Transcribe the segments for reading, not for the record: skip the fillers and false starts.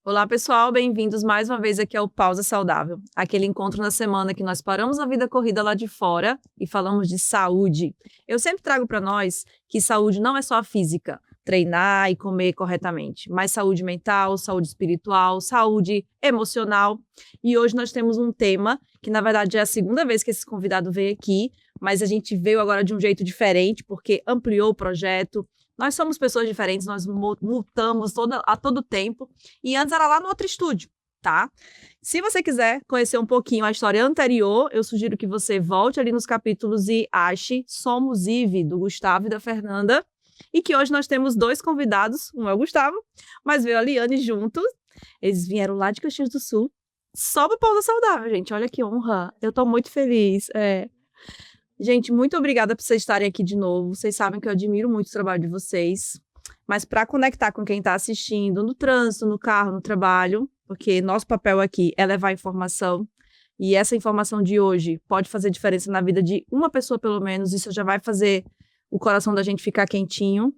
Olá pessoal, bem-vindos mais uma vez aqui ao Pausa Saudável, aquele encontro na semana que nós paramos a vida corrida lá de fora e falamos de saúde. Eu sempre trago para nós que saúde não é só a física, treinar e comer corretamente, mas saúde mental, saúde espiritual, saúde emocional. E hoje nós temos um tema que na verdade é a segunda vez que esse convidado veio aqui, mas a gente veio agora de um jeito diferente porque ampliou o projeto. Nós somos pessoas diferentes, nós mutamos a todo tempo. E antes era lá no outro estúdio, tá? Se você quiser conhecer um pouquinho a história anterior, eu sugiro que você volte ali nos capítulos e ache Somos Ive, do Gustavo e da Fernanda. E que hoje nós temos dois convidados, um é o Gustavo, mas veio a Liane junto. Eles vieram lá de Caxias do Sul, só pro Pausa Saudável, gente. Olha que honra, eu tô muito feliz. Gente, muito obrigada por vocês estarem aqui de novo. Vocês sabem que eu admiro muito o trabalho de vocês. Mas para conectar com quem está assistindo no trânsito, no carro, no trabalho, porque nosso papel aqui é levar informação. E essa informação de hoje pode fazer diferença na vida de uma pessoa, pelo menos. Isso já vai fazer o coração da gente ficar quentinho.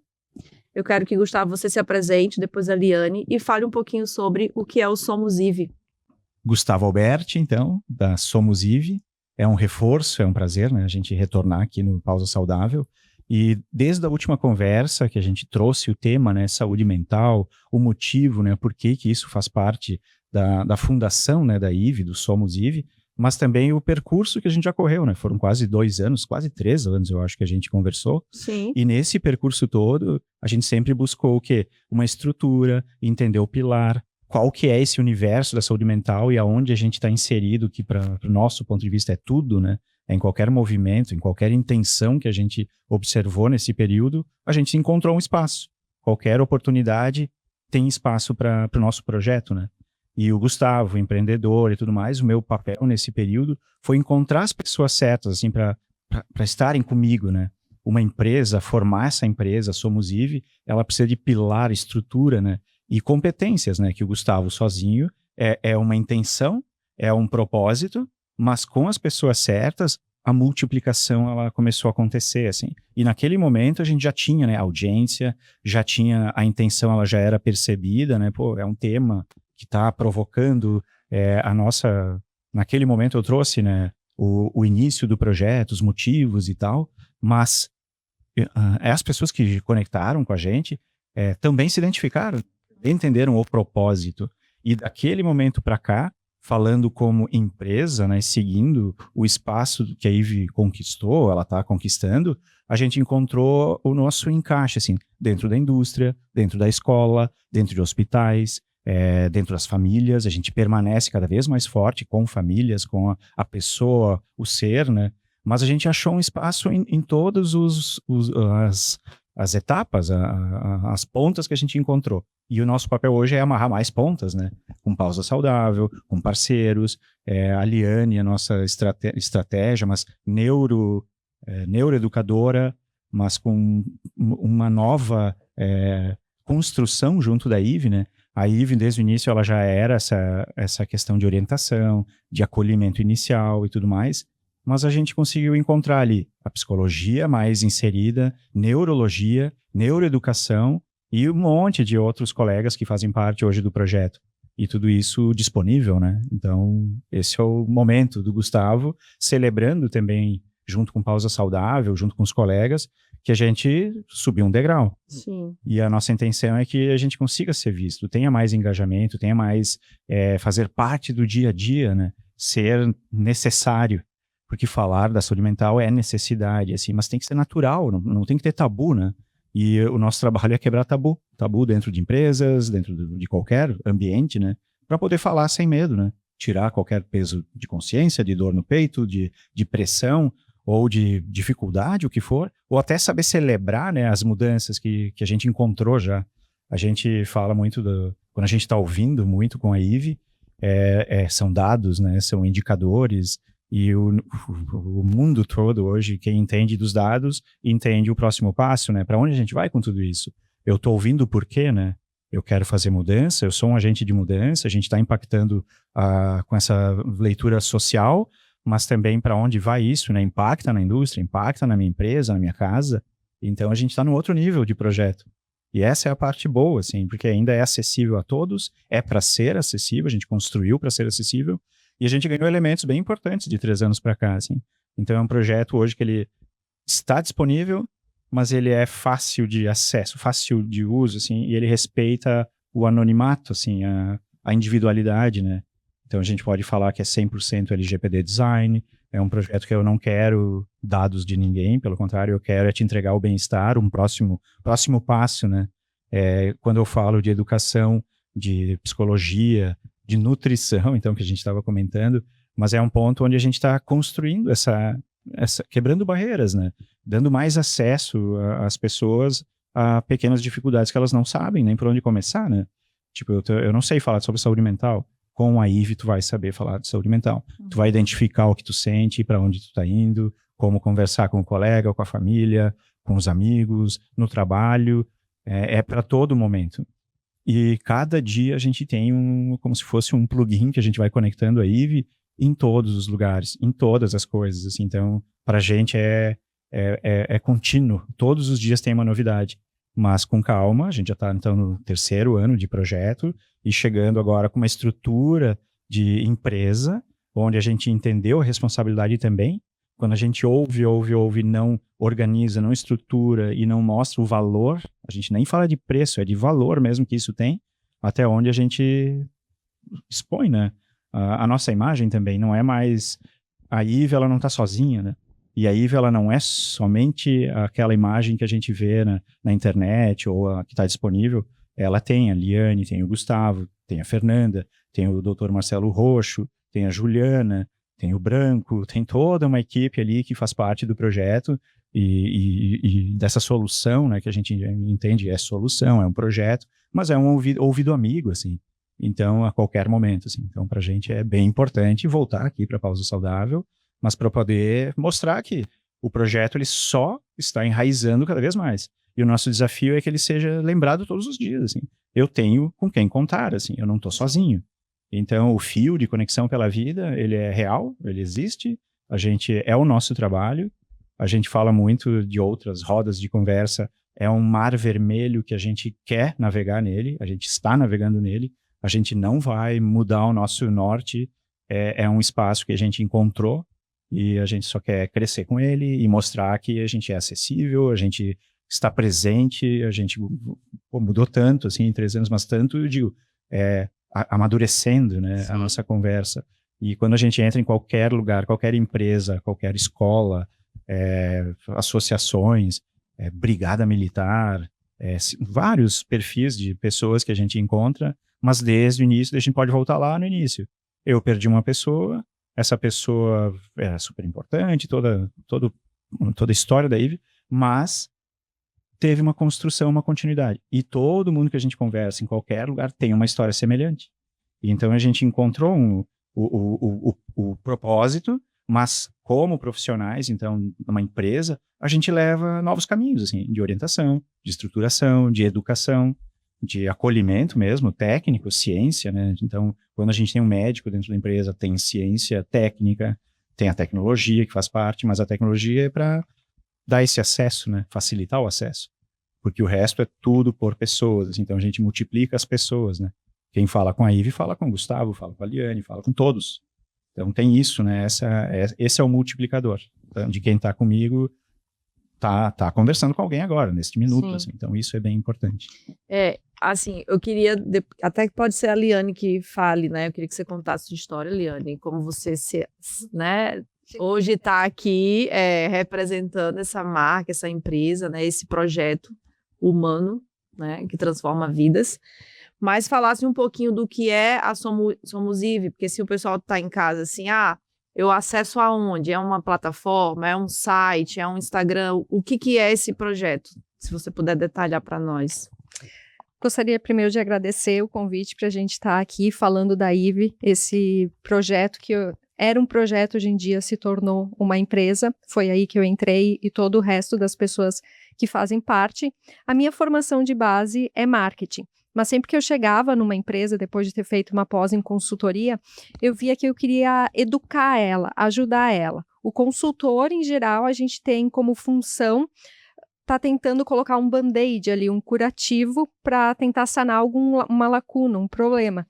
Eu quero que, Gustavo, você se apresente, depois a Liane, e fale um pouquinho sobre o que é o Somos Ive. Gustavo Alberti, então, da Somos Ive. É um reforço, é um prazer, né, a gente retornar aqui no Pausa Saudável. E desde a última conversa que a gente trouxe o tema, né, saúde mental, o motivo, né, por que isso faz parte da fundação, né, da Ive, do Somos Ive, mas também o percurso que a gente já correu, né, foram quase 2 anos, quase 3 anos, eu acho que a gente conversou. Sim. E nesse percurso todo, a gente sempre buscou o quê? Uma estrutura, entender o pilar, qual que é esse universo da saúde mental e aonde a gente está inserido, que para o nosso ponto de vista é tudo, né? É em qualquer movimento, em qualquer intenção que a gente observou nesse período, a gente encontrou um espaço. Qualquer oportunidade tem espaço para o nosso projeto, né? E o Gustavo, empreendedor e tudo mais, o meu papel nesse período foi encontrar as pessoas certas, assim, para estarem comigo, né? Uma empresa, formar essa empresa, Somos Ive, ela precisa de pilar, estrutura, né? E competências, né? Que o Gustavo sozinho é uma intenção, é um propósito, mas com as pessoas certas, a multiplicação ela começou a acontecer, assim. E naquele momento a gente já tinha, né, audiência, já tinha a intenção, ela já era percebida, né? Pô, é um tema que está provocando a nossa... Naquele momento eu trouxe, né, o início do projeto, os motivos e tal, mas as pessoas que conectaram com a gente também se identificaram, entenderam o propósito. E daquele momento para cá, falando como empresa, né, seguindo o espaço que a Ive conquistou, ela está conquistando, a gente encontrou o nosso encaixe, assim, dentro da indústria, dentro da escola, dentro de hospitais, dentro das famílias. A gente permanece cada vez mais forte com famílias, com a pessoa, o ser, né? Mas a gente achou um espaço em todas as etapas, as pontas que a gente encontrou. E o nosso papel hoje é amarrar mais pontas, né? Com Pausa Saudável, com parceiros, a Liane, a nossa estratégia, mas neuroeducadora, mas com uma nova construção junto da Ive, né? A Ive, desde o início, ela já era essa questão de orientação, de acolhimento inicial e tudo mais, mas a gente conseguiu encontrar ali a psicologia mais inserida, neurologia, neuroeducação e um monte de outros colegas que fazem parte hoje do projeto. E tudo isso disponível, né? Então, esse é o momento do Gustavo, celebrando também, junto com Pausa Saudável, junto com os colegas, que a gente subiu um degrau. Sim. E a nossa intenção é que a gente consiga ser visto, tenha mais engajamento, tenha mais fazer parte do dia a dia, né? Ser necessário. Porque falar da saúde mental é necessidade, assim, mas tem que ser natural, não tem que ter tabu, né? E o nosso trabalho é quebrar tabu dentro de empresas, dentro de qualquer ambiente, né? Para poder falar sem medo, né? Tirar qualquer peso de consciência, de dor no peito, de pressão ou de dificuldade, o que for, ou até saber celebrar, né, as mudanças que a gente encontrou já. A gente fala muito, quando a gente está ouvindo muito com a Ive, são dados, né? São indicadores. E o mundo todo hoje, quem entende dos dados, entende o próximo passo, né? Para onde a gente vai com tudo isso? Eu estou ouvindo o porquê, né? eu quero fazer mudança, eu sou um agente de mudança, a gente está impactando com essa leitura social, mas também para onde vai isso, né? Impacta na indústria, impacta na minha empresa, na minha casa. Então a gente está num outro nível de projeto. E essa é a parte boa, assim, porque ainda é acessível a todos, é para ser acessível, a gente construiu para ser acessível, e a gente ganhou elementos bem importantes de 3 anos para cá, assim. Então é um projeto hoje que ele está disponível, mas ele é fácil de acesso, fácil de uso, assim, e ele respeita o anonimato, assim, a individualidade, né? Então a gente pode falar que é 100% LGPD Design, é um projeto que eu não quero dados de ninguém, pelo contrário, eu quero te entregar o bem-estar, um próximo passo, né? Quando eu falo de educação, de psicologia, de nutrição, então, que a gente estava comentando, mas é um ponto onde a gente está construindo quebrando barreiras, né? Dando mais acesso às pessoas a pequenas dificuldades que elas não sabem nem por onde começar, né? Tipo, eu não sei falar sobre saúde mental. Com a IVE, tu vai saber falar de saúde mental. Tu vai identificar o que tu sente, para onde tu tá indo, como conversar com o colega, com a família, com os amigos, no trabalho. É para todo momento. E cada dia a gente tem como se fosse um plugin que a gente vai conectando a IVE em todos os lugares, em todas as coisas. Assim. Então, para a gente é contínuo. Todos os dias tem uma novidade. Mas com calma, a gente já está então no 3º ano de projeto e chegando agora com uma estrutura de empresa, onde a gente entendeu a responsabilidade também. Quando a gente ouve, não organiza, não estrutura e não mostra o valor, a gente nem fala de preço, é de valor mesmo que isso tem, até onde a gente expõe, né? A nossa imagem também não é mais... A IVE, ela não está sozinha, né? E a IVE, ela não é somente aquela imagem que a gente vê na internet ou que está disponível. Ela tem a Liane, tem o Gustavo, tem a Fernanda, tem o Dr. Marcelo Roxo, tem a Juliana, tem o Branco, tem toda uma equipe ali que faz parte do projeto e dessa solução, né, que a gente entende é solução, é um projeto, mas é um ouvido amigo, assim. Então, a qualquer momento, assim. Então, para a gente é bem importante voltar aqui para a Pausa Saudável, mas para poder mostrar que o projeto ele só está enraizando cada vez mais. E o nosso desafio é que ele seja lembrado todos os dias, assim. Eu tenho com quem contar, assim, eu não estou sozinho. Então, o fio de conexão pela vida, ele é real, ele existe, é o nosso trabalho, a gente fala muito de outras rodas de conversa, é um mar vermelho que a gente quer navegar nele, a gente está navegando nele, a gente não vai mudar o nosso norte, é um espaço que a gente encontrou, e a gente só quer crescer com ele e mostrar que a gente é acessível, a gente está presente, a gente mudou tanto, assim, em 3 anos, mas tanto, eu digo, amadurecendo, né, a nossa conversa. E quando a gente entra em qualquer lugar, qualquer empresa, qualquer escola, associações, brigada militar, vários perfis de pessoas que a gente encontra, mas desde o início, a gente pode voltar lá no início. Eu perdi uma pessoa, essa pessoa era super importante, toda a história da IVE, mas teve uma construção, uma continuidade. E todo mundo que a gente conversa em qualquer lugar tem uma história semelhante. E então a gente encontrou o propósito, mas como profissionais, então, numa empresa, a gente leva novos caminhos, assim, de orientação, de estruturação, de educação, de acolhimento mesmo, técnico, ciência, né? Então, quando a gente tem um médico dentro da empresa, tem ciência técnica, tem a tecnologia que faz parte, mas a tecnologia é para dar esse acesso, né? Facilitar o acesso. Porque o resto é tudo por pessoas, assim, então a gente multiplica as pessoas, né? Quem fala com a IVE fala com o Gustavo, fala com a Liane, fala com todos. Então tem isso, né? Esse é o multiplicador. Então, de quem está comigo tá conversando com alguém agora, neste minuto, assim. Então isso é bem importante. Assim, eu queria, até que pode ser a Liane que fale, né? Eu queria que você contasse sua história, Liane, como você né? Hoje está aqui representando essa marca, essa empresa, né? Esse projeto humano, né? Que transforma vidas. Mas falasse um pouquinho do que é a Somos IVE, porque se o pessoal está em casa assim, eu acesso aonde? É uma plataforma, é um site, é um Instagram? O que é esse projeto? Se você puder detalhar para nós. Gostaria primeiro de agradecer o convite para a gente estar aqui falando da IVE, esse projeto que era um projeto, hoje em dia se tornou uma empresa, foi aí que eu entrei e todo o resto das pessoas que fazem parte. A minha formação de base é marketing. Mas sempre que eu chegava numa empresa, depois de ter feito uma pós em consultoria, eu via que eu queria educar ela, ajudar ela. O consultor, em geral, a gente tem como função tá tentando colocar um band-aid ali, um curativo, para tentar sanar uma lacuna, um problema.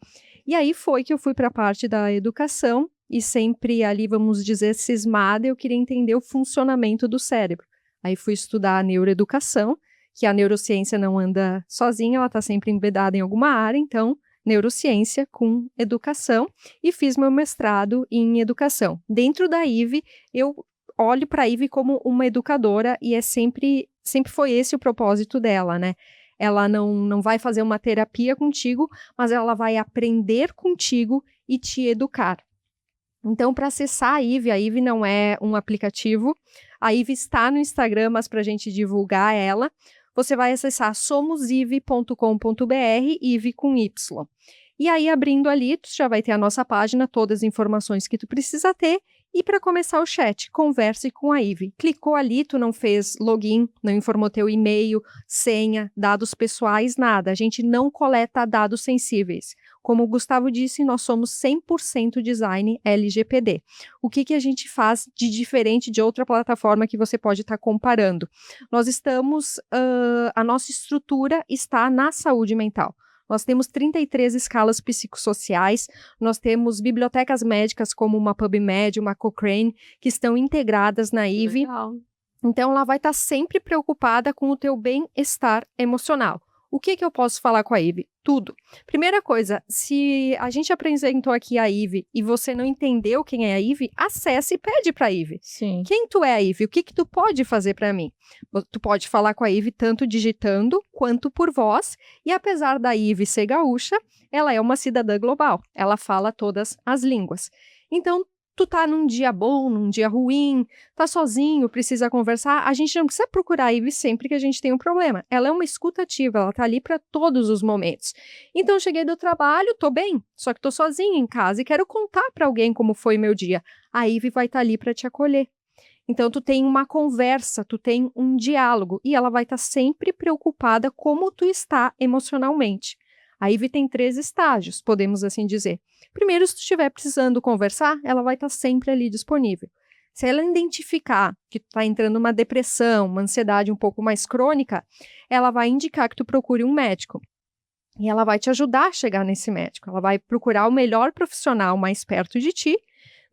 E aí foi que eu fui para a parte da educação e sempre ali, vamos dizer, cismada, eu queria entender o funcionamento do cérebro. Aí fui estudar a neuroeducação, que a neurociência não anda sozinha, ela está sempre embedada em alguma área, então neurociência com educação, e fiz meu mestrado em educação. Dentro da IVE, eu olho para a IVE como uma educadora e sempre foi esse o propósito dela, né? Ela não vai fazer uma terapia contigo, mas ela vai aprender contigo e te educar. Então, para acessar a IVE não é um aplicativo, a IVE está no Instagram, mas para a gente divulgar ela, você vai acessar somosive.com.br, IVE com Y. E aí, abrindo ali, tu já vai ter a nossa página, todas as informações que tu precisa ter. E para começar o chat, converse com a IVE. Clicou ali, tu não fez login, não informou teu e-mail, senha, dados pessoais, nada. A gente não coleta dados sensíveis. Como o Gustavo disse, nós somos 100% design LGPD. O que a gente faz de diferente de outra plataforma que você pode estar comparando? Nós estamos, a nossa estrutura está na saúde mental. Nós temos 33 escalas psicossociais, nós temos bibliotecas médicas como uma PubMed, uma Cochrane, que estão integradas na IVE. Legal. Então, ela vai estar sempre preocupada com o teu bem-estar emocional. O que eu posso falar com a IVE? Tudo. Primeira coisa, se a gente apresentou aqui a IVE e você não entendeu quem é a IVE, acesse e pede para a IVE. Sim. Quem tu é, IVE? O que tu pode fazer para mim? Tu pode falar com a IVE tanto digitando quanto por voz, e apesar da IVE ser gaúcha, ela é uma cidadã global. Ela fala todas as línguas. Então, tu tá num dia bom, num dia ruim, tá sozinho, precisa conversar, a gente não precisa procurar a IVE sempre que a gente tem um problema. Ela é uma escuta ativa, ela tá ali para todos os momentos. Então, cheguei do trabalho, tô bem, só que tô sozinha em casa e quero contar para alguém como foi meu dia. A IVE vai estar ali para te acolher. Então, tu tem uma conversa, tu tem um diálogo, e ela vai estar sempre preocupada como tu está emocionalmente. A IVE tem 3 estágios, podemos assim dizer. Primeiro, se tu estiver precisando conversar, ela vai estar sempre ali disponível. Se ela identificar que tu está entrando numa depressão, uma ansiedade um pouco mais crônica, ela vai indicar que tu procure um médico. E ela vai te ajudar a chegar nesse médico. Ela vai procurar o melhor profissional mais perto de ti.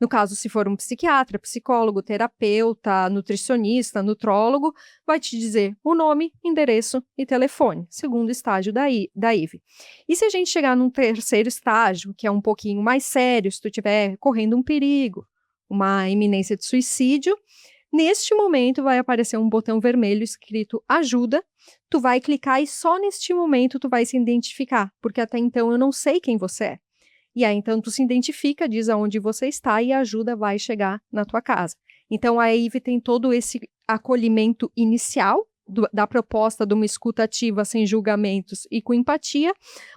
No caso, se for um psiquiatra, psicólogo, terapeuta, nutricionista, nutrólogo, vai te dizer o nome, endereço e telefone, segundo estágio da IVE. E se a gente chegar num terceiro estágio, que é um pouquinho mais sério, se tu estiver correndo um perigo, uma iminência de suicídio, neste momento vai aparecer um botão vermelho escrito ajuda, tu vai clicar e só neste momento tu vai se identificar, porque até então eu não sei quem você é. E aí, então, tu se identifica, diz aonde você está e a ajuda vai chegar na tua casa. Então, a IVE tem todo esse acolhimento inicial da proposta de uma escuta ativa sem julgamentos e com empatia,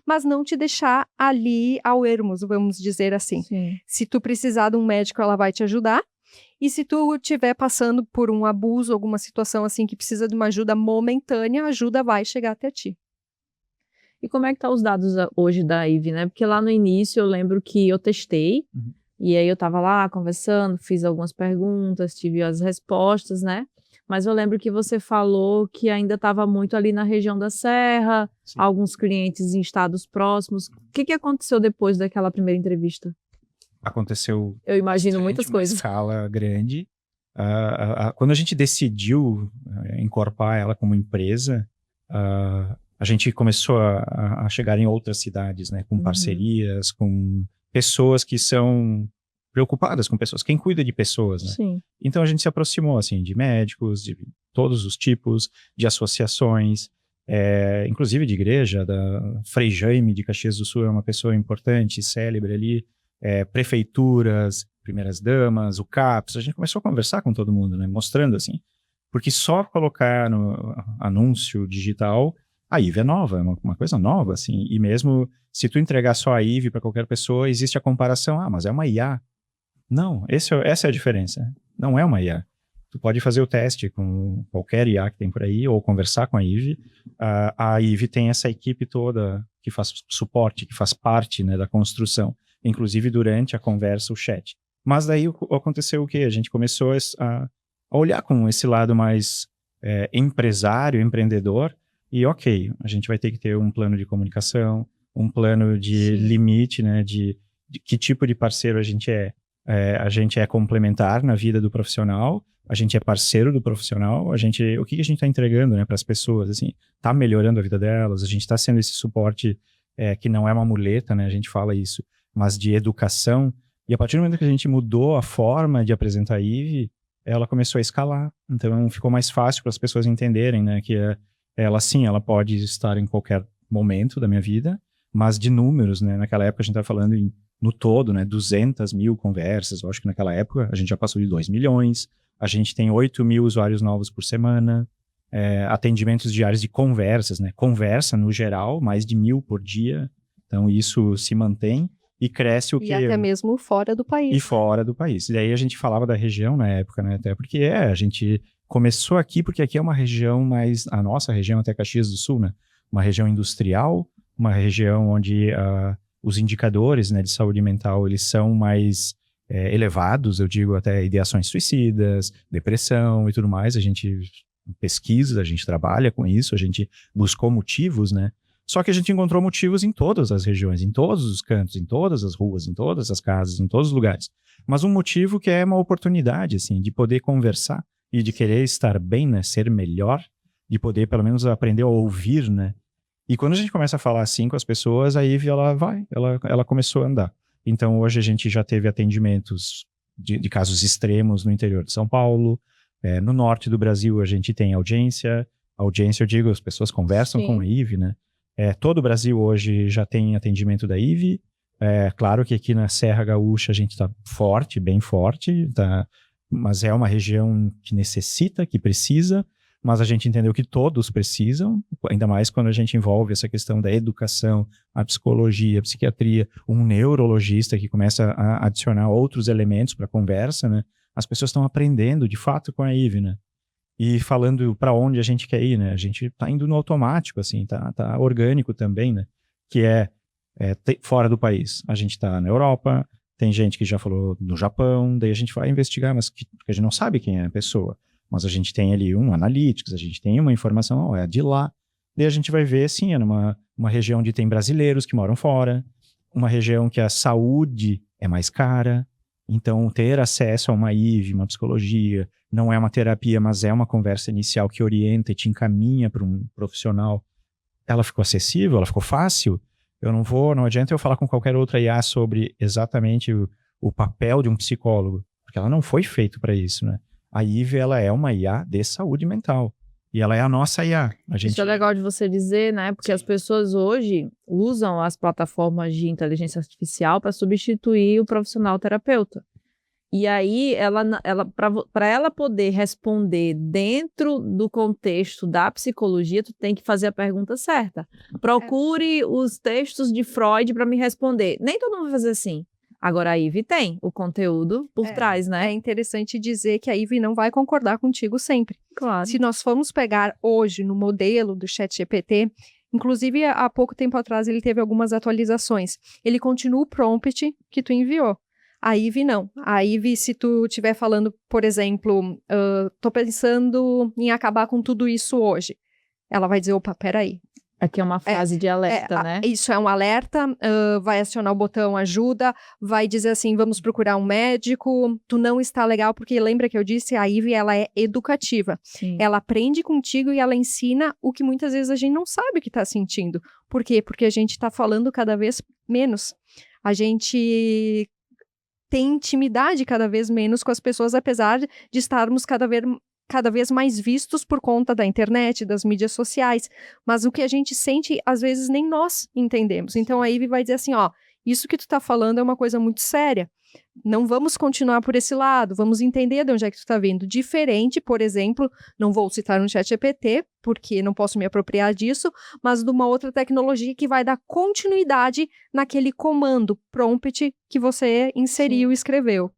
mas não te deixar ali ao ermos, vamos dizer assim. Sim. Se tu precisar de um médico, ela vai te ajudar. E se tu estiver passando por um abuso, alguma situação assim que precisa de uma ajuda momentânea, a ajuda vai chegar até ti. E como é que tá os dados hoje da IVE, né? Porque lá no início eu lembro que eu testei, e aí eu tava lá conversando, fiz algumas perguntas, tive as respostas, né? Mas eu lembro que você falou que ainda estava muito ali na região da Serra, Sim. alguns clientes em estados próximos. O que aconteceu depois daquela primeira entrevista? Aconteceu... Eu imagino muitas uma coisas. escala grande. Quando a gente decidiu incorporar ela como empresa, a gente começou a chegar em outras cidades, né? Com parcerias, com pessoas que são preocupadas com pessoas, quem cuida de pessoas, né? Sim. Então a gente se aproximou, assim, de médicos, de todos os tipos, de associações, inclusive de igreja, da Frei Jaime de Caxias do Sul é uma pessoa importante, célebre ali, prefeituras, primeiras damas, o CAPS, a gente começou a conversar com todo mundo, né? Mostrando assim, porque só colocar no anúncio digital, a IVE é nova, é uma coisa nova, assim, e mesmo se tu entregar só a IVE para qualquer pessoa, existe a comparação, mas é uma IA. Não, essa é a diferença, não é uma IA. Tu pode fazer o teste com qualquer IA que tem por aí, ou conversar com a IVE. A IVE tem essa equipe toda que faz suporte, que faz parte, né, da construção, inclusive durante a conversa, o chat. Mas daí aconteceu o quê? A gente começou a olhar com esse lado mais empresário, empreendedor, e ok, a gente vai ter que ter um plano de comunicação, um plano de limite, né, de que tipo de parceiro a gente é. A gente é complementar na vida do profissional, a gente é parceiro do profissional, o que a gente está entregando, né, para as pessoas, assim, está melhorando a vida delas, a gente está sendo esse suporte que não é uma muleta, né, a gente fala isso, mas de educação. E a partir do momento que a gente mudou a forma de apresentar a IVE, ela começou a escalar. Então ficou mais fácil para as pessoas entenderem, né, que ela sim, ela pode estar em qualquer momento da minha vida, mas de números, né, naquela época a gente estava falando no todo, né, 200 mil conversas. Eu acho que naquela época a gente já passou de 2 milhões, a gente tem 8 mil usuários novos por semana, atendimentos diários de conversas, né, conversa no geral, mais de 1.000 por dia. Então isso se mantém. E cresce o quê? E até mesmo fora do país. E fora do país. E daí a gente falava da região na época, né? Até porque a gente começou aqui, porque aqui é uma região mais... A nossa região até Caxias do Sul, né? Uma região industrial, uma região onde os indicadores, né, de saúde mental, eles são mais elevados, eu digo até ideações suicidas, depressão e tudo mais. A gente pesquisa, a gente trabalha com isso, a gente buscou motivos, né? Só que a gente encontrou motivos em todas as regiões, em todos os cantos, em todas as ruas, em todas as casas, em todos os lugares. Mas um motivo que é uma oportunidade, assim, de poder conversar e de querer estar bem, né, ser melhor, de poder pelo menos aprender a ouvir, né. E quando a gente começa a falar assim com as pessoas, a IVE, ela começou a andar. Então hoje a gente já teve atendimentos de casos extremos no interior de São Paulo, no norte do Brasil a gente tem audiência, eu digo, as pessoas conversam com a IVE, né. Todo o Brasil hoje já tem atendimento da IVE. Claro que aqui na Serra Gaúcha a gente está forte, bem forte, tá? Mas é uma região que necessita, que precisa, mas a gente entendeu que todos precisam, ainda mais quando a gente envolve essa questão da educação, a psicologia, a psiquiatria, um neurologista que começa a adicionar outros elementos para a conversa, né? As pessoas estão aprendendo de fato com a IVE, né? E falando para onde a gente quer ir, né? A gente tá indo no automático, assim, tá orgânico também, né? Que fora do país. A gente tá na Europa, tem gente que já falou no Japão, daí a gente vai investigar, mas porque a gente não sabe quem é a pessoa. Mas a gente tem ali um analytics, a gente tem uma informação, é de lá. Daí a gente vai ver, sim, uma região onde tem brasileiros que moram fora, uma região que a saúde é mais cara. Então, ter acesso a uma IVE, uma psicologia, não é uma terapia, mas é uma conversa inicial que orienta e te encaminha para um profissional. Ela ficou acessível? Ela ficou fácil? Não adianta eu falar com qualquer outra IA sobre exatamente o papel de um psicólogo, porque ela não foi feita para isso, né? A IVE, ela é uma IA de saúde mental. E ela é a nossa IA. Isso é legal de você dizer, né? Porque as pessoas hoje usam as plataformas de inteligência artificial para substituir o profissional terapeuta. E aí, para ela poder responder dentro do contexto da psicologia, tu tem que fazer a pergunta certa. Procure os textos de Freud para me responder. Nem todo mundo vai fazer assim. Agora a IVE tem o conteúdo por trás, né? É interessante dizer que a IVE não vai concordar contigo sempre. Claro. Se nós formos pegar hoje no modelo do ChatGPT, inclusive há pouco tempo atrás ele teve algumas atualizações. Ele continua o prompt que tu enviou. A IVE não. A IVE, se tu estiver falando, por exemplo, tô pensando em acabar com tudo isso hoje. Ela vai dizer, opa, peraí. Aqui é uma frase de alerta, né? Isso é um alerta, vai acionar o botão ajuda, vai dizer assim, vamos procurar um médico, tu não está legal, porque lembra que eu disse, a IVE, ela é educativa. Sim. Ela aprende contigo e ela ensina o que muitas vezes a gente não sabe que está sentindo. Por quê? Porque a gente está falando cada vez menos. A gente tem intimidade cada vez menos com as pessoas, apesar de estarmos cada vez mais vistos por conta da internet, das mídias sociais, mas o que a gente sente, às vezes, nem nós entendemos. Então, a IVE vai dizer assim, ó, isso que tu tá falando é uma coisa muito séria, não vamos continuar por esse lado, vamos entender de onde é que tu tá vindo. Diferente, por exemplo, não vou citar um ChatGPT, porque não posso me apropriar disso, mas de uma outra tecnologia que vai dar continuidade naquele comando, prompt, que você inseriu e escreveu.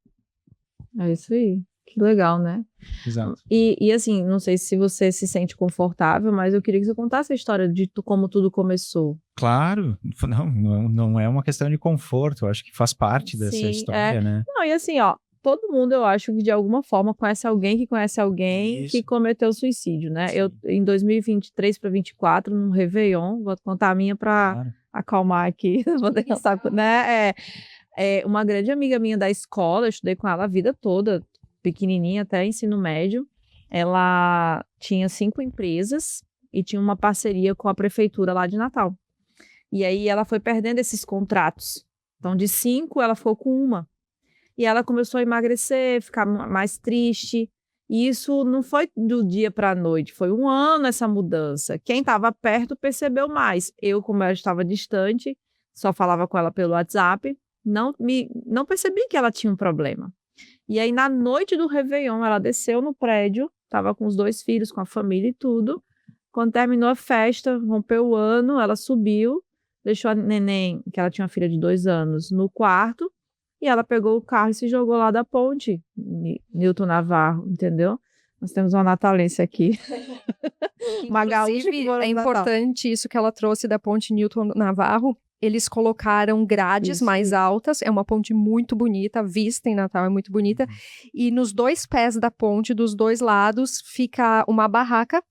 É isso aí. Que legal, né? Exato. E assim, não sei se você se sente confortável, mas eu queria que você contasse a história de como tudo começou. Claro, não é uma questão de conforto, eu acho que faz parte dessa Sim, história, né? Não, e assim, ó, todo mundo, eu acho que de alguma forma conhece alguém que conhece alguém que Isso. cometeu suicídio, né? Sim. Eu, em 2023 para 2024, num Réveillon, vou contar a minha para Claro. acalmar aqui, vou pensar, né? Uma grande amiga minha da escola, eu estudei com ela a vida toda, pequenininha até ensino médio. Ela tinha 5 empresas e tinha uma parceria com a prefeitura lá de Natal. E aí ela foi perdendo esses contratos. Então, de 5, ela ficou com uma. E ela começou a emagrecer, ficar mais triste. E isso não foi do dia para a noite, foi um ano essa mudança. Quem estava perto percebeu mais. Eu, como ela estava distante, só falava com ela pelo WhatsApp, não percebi que ela tinha um problema. E aí, na noite do Réveillon, ela desceu no prédio, estava com os 2 filhos, com a família e tudo. Quando terminou a festa, rompeu o ano, ela subiu, deixou a neném, que ela tinha uma filha de 2 anos, no quarto, e ela pegou o carro e se jogou lá da ponte, Newton Navarro, entendeu? Nós temos uma natalense aqui. Uma gaúcha que Inclusive, mora é no Natal. importante isso que ela trouxe da ponte Newton Navarro. Eles colocaram grades Isso. mais altas, é uma ponte muito bonita, a vista em Natal é muito bonita, e nos 2 pés da ponte, dos 2 lados, fica uma barraca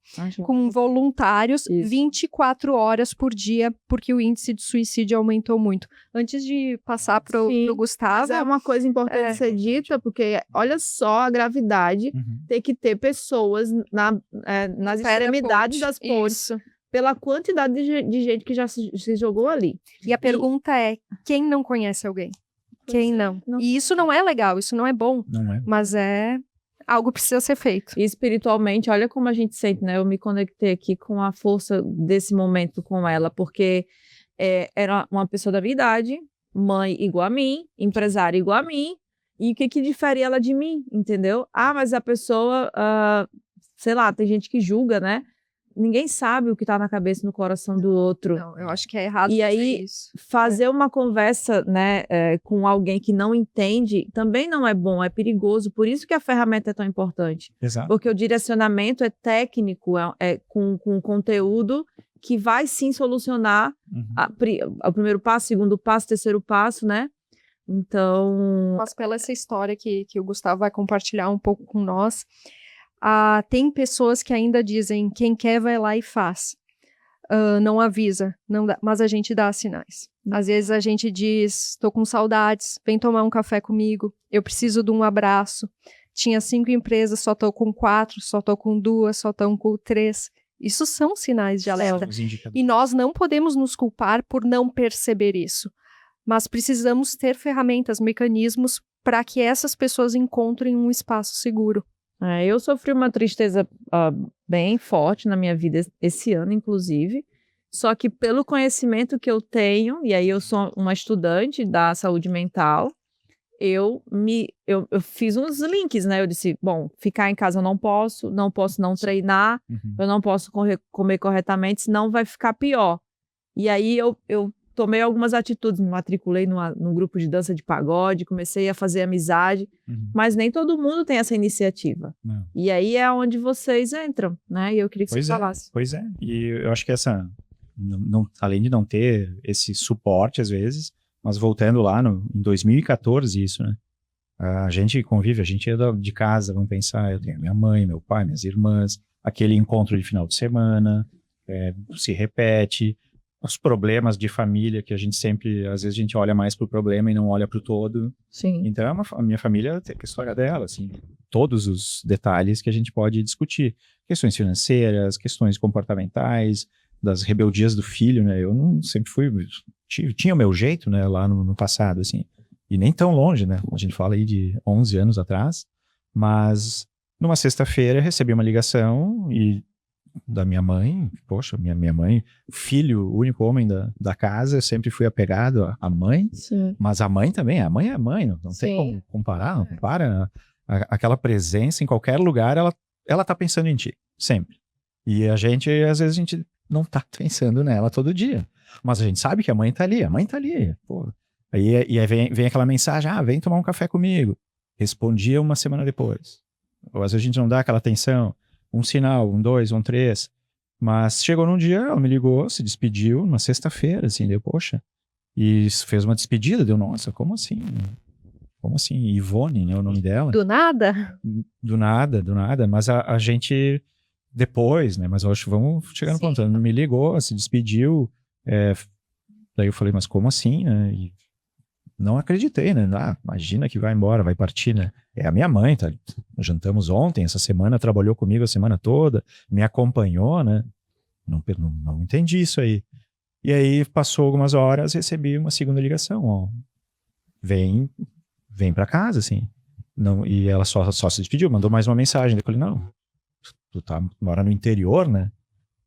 com voluntários Isso. 24 horas por dia, porque o índice de suicídio aumentou muito. Antes de passar pro Sim, Gustavo, Mas é uma coisa importante ser dita, porque olha só a gravidade Uhum. ter que ter pessoas nas pé da extremidades ponte. das pontes, Isso. pela quantidade de gente que já se jogou ali. E a pergunta é, quem não conhece alguém? Quem não? E isso não é legal, isso não é bom, Não é? mas é algo que precisa ser feito. E espiritualmente, olha como a gente sente, né? Eu me conectei aqui com a força desse momento com ela, porque era uma pessoa da minha idade, mãe igual a mim, empresária igual a mim, e o que difere ela de mim, entendeu? Ah, mas a pessoa, sei lá, tem gente que julga, né? Ninguém sabe o que tá na cabeça e no coração do outro. Não, eu acho que é errado E fazer aí, isso. fazer uma conversa, né, com alguém que não entende também não é bom, é perigoso. Por isso que a ferramenta é tão importante. Exato. Porque o direcionamento é técnico, com conteúdo que vai sim solucionar Uhum. o primeiro passo, segundo passo, terceiro passo, né? Então, Mas pela essa história que o Gustavo vai compartilhar um pouco com nós, tem pessoas que ainda dizem, quem quer vai lá e faz. Não avisa, não dá, mas a gente dá sinais. Às vezes a gente diz, tô com saudades, vem tomar um café comigo, eu preciso de um abraço. Tinha 5 empresas, só tô com 4, só tô com 2, só tô com 3. Isso são sinais de alerta. Os indicadores. E nós não podemos nos culpar por não perceber isso. Mas precisamos ter ferramentas, mecanismos para que essas pessoas encontrem um espaço seguro. eu sofri uma tristeza bem forte na minha vida esse ano, inclusive. Só que pelo conhecimento que eu tenho, e aí eu sou uma estudante da saúde mental, eu fiz uns links, né? Eu disse, bom, ficar em casa eu não posso não treinar, Uhum. eu não posso comer corretamente, senão vai ficar pior. E aí eu tomei algumas atitudes, me matriculei num grupo de dança de pagode, comecei a fazer amizade, Uhum. mas nem todo mundo tem essa iniciativa. Não. E aí é onde vocês entram, né? E eu queria que Pois você é, falasse. pois é. E eu acho que além de não ter esse suporte às vezes, mas voltando lá em 2014 isso, né? A gente convive, a gente é de casa, vamos pensar, eu tenho minha mãe, meu pai, minhas irmãs, aquele encontro de final de semana, se repete, os problemas de família que a gente sempre, às vezes a gente olha mais pro problema e não olha pro todo. Sim. Então a minha família tem a história dela, assim, todos os detalhes que a gente pode discutir, questões financeiras, questões comportamentais, das rebeldias do filho, né? Eu não sempre tinha o meu jeito, né, lá no passado, assim, e nem tão longe, né? A gente fala aí de 11 anos atrás, mas numa sexta-feira eu recebi uma ligação da minha mãe, poxa, minha mãe, filho, o único homem da casa, eu sempre fui apegado à mãe, Sim. mas a mãe também, a mãe é mãe, não tem Sim. como comparar, não compara, aquela presença em qualquer lugar, ela tá pensando em ti, sempre. E às vezes a gente não tá pensando nela todo dia, mas a gente sabe que a mãe tá ali, pô. Aí vem aquela mensagem, vem tomar um café comigo. Respondia uma semana depois. ou às vezes a gente não dá aquela atenção, um sinal, um 2, um 3, mas chegou num dia, ela me ligou, se despediu, numa sexta-feira, assim, deu, poxa, e fez uma despedida, deu, nossa, como assim? Como assim? Ivone, né, o nome dela? Do nada? Do nada, mas a gente depois, né, mas eu acho, vamos chegar no ponto, ela me ligou, se despediu, daí eu falei, mas como assim, né, e não acreditei, né, imagina que vai embora, vai partir, né, é a minha mãe, tá, jantamos ontem, essa semana trabalhou comigo a semana toda, me acompanhou, né, não entendi isso aí. E aí passou algumas horas, recebi uma segunda ligação, ó, vem pra casa, assim. Não, e ela só se despediu, mandou mais uma mensagem. Eu falei, não, tu mora no interior, né?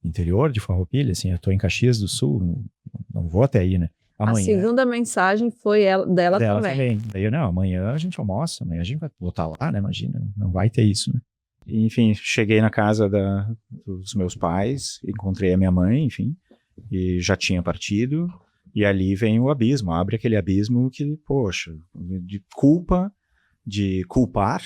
Interior de Farroupilha, assim, eu tô em Caxias do Sul, não vou até aí, né? Amanhã. A segunda mensagem foi dela também. Daí eu, não, amanhã a gente almoça, amanhã a gente vai voltar lá, né? Imagina, não vai ter isso, né? E, enfim, cheguei na casa dos meus pais, encontrei a minha mãe, enfim, e já tinha partido. E ali vem o abismo, abre aquele abismo que, poxa, de culpa, de culpar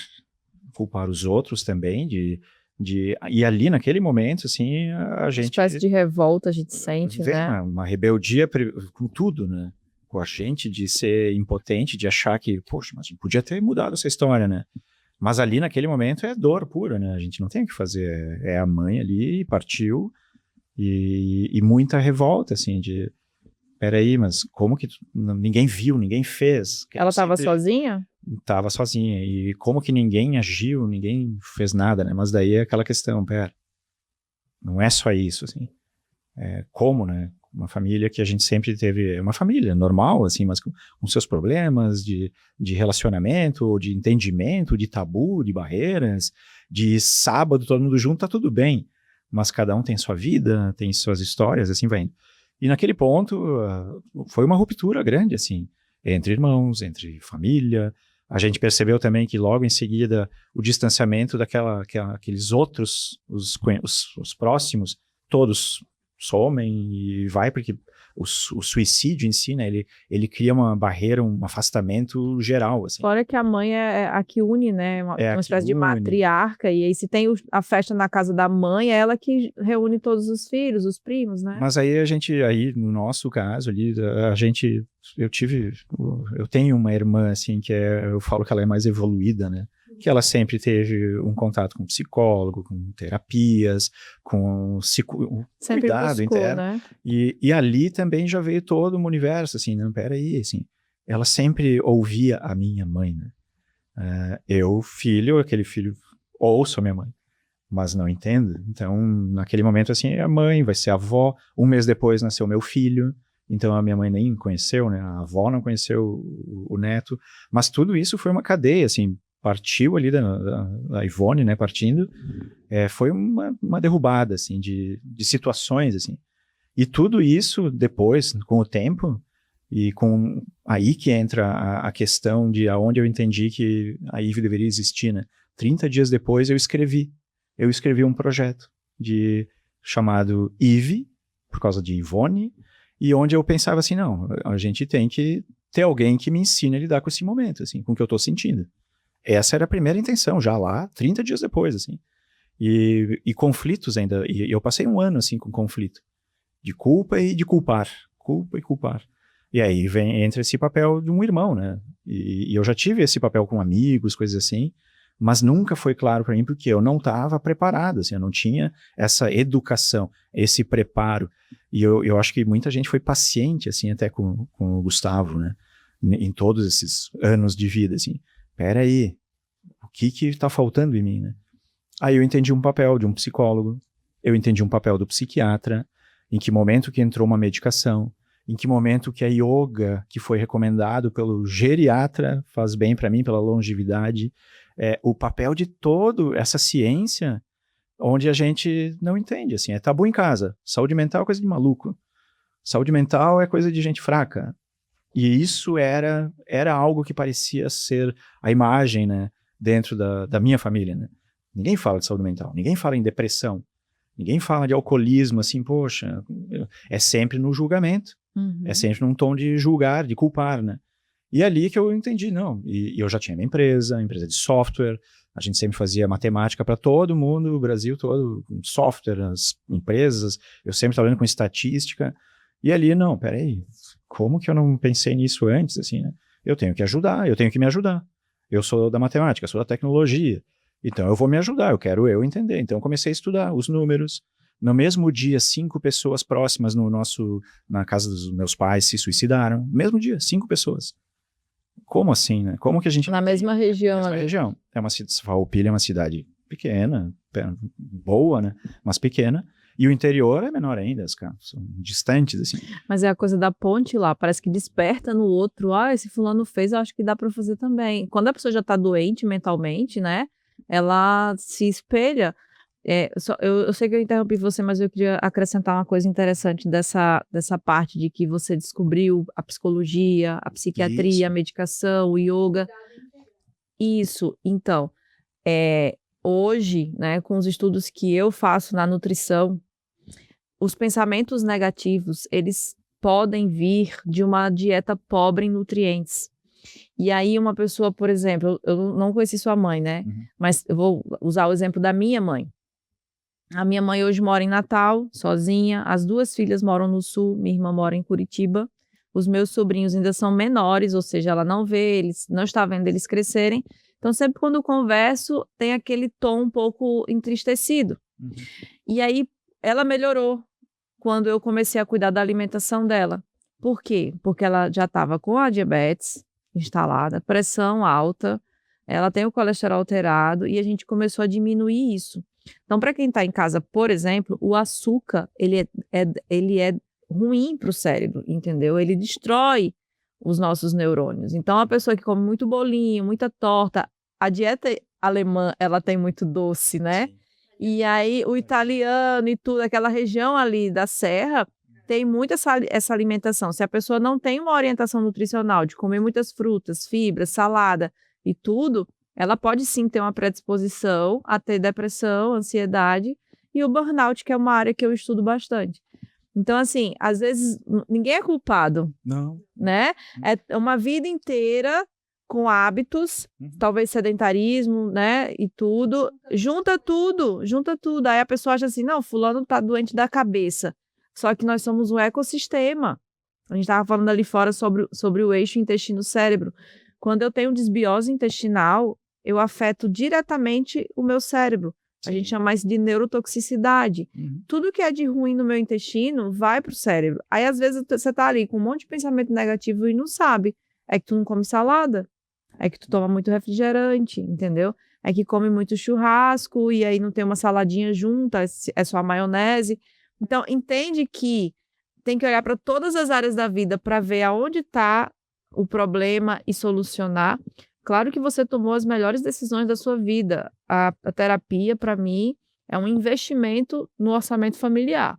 os outros também, e ali naquele momento, assim, a gente... Uma espécie de revolta a gente sente, né? Uma rebeldia com tudo, né? Com a gente de ser impotente, de achar que, poxa, mas a gente podia ter mudado essa história, né? Mas ali naquele momento é dor pura, né? A gente não tem o que fazer, é a mãe ali, partiu, e muita revolta, assim, de... Peraí, mas como que ninguém viu, ninguém fez? Ela estava sozinha? Estava sozinha. E como que ninguém agiu, ninguém fez nada, né? Mas daí é aquela questão, pera, não é só isso, assim. Como, né? Uma família que a gente sempre teve, uma família normal, assim, mas com seus problemas de relacionamento, de entendimento, de tabu, de barreiras, de sábado todo mundo junto, tá tudo bem. Mas cada um tem sua vida, tem suas histórias, assim vai indo. E naquele ponto, foi uma ruptura grande, assim, entre irmãos, entre família. A gente percebeu também que logo em seguida o distanciamento aqueles outros, os próximos, todos somem e vai, porque o suicídio em si, né, ele cria uma barreira, um afastamento geral, assim. Fora que a mãe é a que une, né, uma espécie de matriarca, e aí se tem a festa na casa da mãe, é ela que reúne todos os filhos, os primos, né? Mas aí aí no nosso caso ali, eu tenho uma irmã, assim, eu falo que ela é mais evoluída, né, que ela sempre teve um contato com psicólogo, com terapias, com sempre cuidado buscou, interno. né? E ali também já veio todo um universo, assim, não, peraí, assim, ela sempre ouvia a minha mãe, né? Aquele filho, ouço a minha mãe, mas não entendo. Então, naquele momento, assim, a mãe vai ser a avó, um mês depois nasceu meu filho, então a minha mãe nem conheceu, né? A avó não conheceu o neto, mas tudo isso foi uma cadeia, assim, partiu ali da Ivone, né, partindo, foi uma derrubada, assim, de situações, assim. E tudo isso, depois, com o tempo, e aí que entra a questão de aonde eu entendi que a Ivy deveria existir, né. 30 dias depois eu escrevi um projeto chamado Ivy, por causa de Ivone, e onde eu pensava assim, não, a gente tem que ter alguém que me ensine a lidar com esse momento, assim, com o que eu tô sentindo. Essa era a primeira intenção, já lá, 30 dias depois, assim. E conflitos ainda, e eu passei um ano, assim, com conflito. De culpa e de culpar. Culpa e culpar. E aí entra esse papel de um irmão, né? E eu já tive esse papel com amigos, coisas assim, mas nunca foi claro para mim, porque eu não estava preparado, assim, eu não tinha essa educação, esse preparo. E eu acho que muita gente foi paciente, assim, até com o Gustavo, né? Em todos esses anos de vida, assim. Peraí, o que tá faltando em mim, né? Aí eu entendi um papel de um psicólogo, eu entendi um papel do psiquiatra, em que momento que entrou uma medicação, em que momento que a yoga, que foi recomendado pelo geriatra, faz bem para mim, pela longevidade, o papel de toda essa ciência, onde a gente não entende, assim, é tabu em casa. Saúde mental é coisa de maluco. Saúde mental é coisa de gente fraca. E isso era algo que parecia ser a imagem, né, dentro da minha família, né? Ninguém fala de saúde mental, ninguém fala em depressão, ninguém fala de alcoolismo, assim, poxa, é sempre no julgamento, é sempre num tom de julgar, de culpar, né? E ali que eu entendi, não, e eu já tinha minha empresa de software, a gente sempre fazia matemática para todo mundo, o Brasil todo, software, as empresas, eu sempre trabalhando com estatística, e ali, não, peraí, como que eu não pensei nisso antes, assim, né? Eu tenho que ajudar, eu tenho que me ajudar. Eu sou da matemática, sou da tecnologia, então eu vou me ajudar, eu quero entender. Então eu comecei a estudar os números. No mesmo dia, 5 pessoas próximas na casa dos meus pais se suicidaram. No mesmo dia, 5 pessoas. Como assim, né? Como que a gente... Na mesma região. Na mesma região. Farroupilha é uma cidade pequena, boa, né? Mas pequena. E o interior é menor ainda, as casas são distantes, assim. Mas é a coisa da ponte lá, parece que desperta no outro. Ah, esse fulano fez, eu acho que dá para fazer também. Quando a pessoa já tá doente mentalmente, né? Ela se espelha. Eu sei que eu interrompi você, mas eu queria acrescentar uma coisa interessante dessa parte de que você descobriu a psicologia, a psiquiatria, Isso. a medicação, o yoga. Isso, então, hoje, né, com os estudos que eu faço na nutrição, os pensamentos negativos, eles podem vir de uma dieta pobre em nutrientes. E aí uma pessoa, por exemplo, eu não conheci sua mãe, né, mas eu vou usar o exemplo da minha mãe. A minha mãe hoje mora em Natal, sozinha. As 2 filhas moram no Sul, minha irmã mora em Curitiba. Os meus sobrinhos ainda são menores, ou seja, ela não vê eles, não está vendo eles crescerem. Então, sempre quando eu converso, tem aquele tom um pouco entristecido. E aí, ela melhorou quando eu comecei a cuidar da alimentação dela. Por quê? Porque ela já estava com a diabetes instalada, pressão alta, ela tem o colesterol alterado e a gente começou a diminuir isso. Então, para quem está em casa, por exemplo, o açúcar, ele é ruim para o cérebro, entendeu? Ele destrói os nossos neurônios. Então, a pessoa que come muito bolinho, muita torta, a dieta alemã, ela tem muito doce, né? Sim. E aí, o italiano e tudo, aquela região ali da serra, tem muito essa alimentação. Se a pessoa não tem uma orientação nutricional de comer muitas frutas, fibras, salada e tudo, ela pode sim ter uma predisposição a ter depressão, ansiedade e o burnout, que é uma área que eu estudo bastante. Então, assim, às vezes ninguém é culpado, Não. né? É uma vida inteira com hábitos, talvez sedentarismo, né? E tudo. Junta tudo. Aí a pessoa acha assim, não, fulano tá doente da cabeça. Só que nós somos um ecossistema. A gente estava falando ali fora sobre o eixo intestino-cérebro. Quando eu tenho desbiose intestinal, eu afeto diretamente o meu cérebro. A gente chama isso de neurotoxicidade. Tudo que é de ruim no meu intestino vai para o cérebro. Aí, às vezes, você tá ali com um monte de pensamento negativo e não sabe. É que tu não come salada. É que tu toma muito refrigerante, entendeu? É que come muito churrasco e aí não tem uma saladinha junta, é só a maionese. Então, entende que tem que olhar para todas as áreas da vida para ver aonde está o problema e solucionar. Claro que você tomou as melhores decisões da sua vida. A terapia, para mim, é um investimento no orçamento familiar.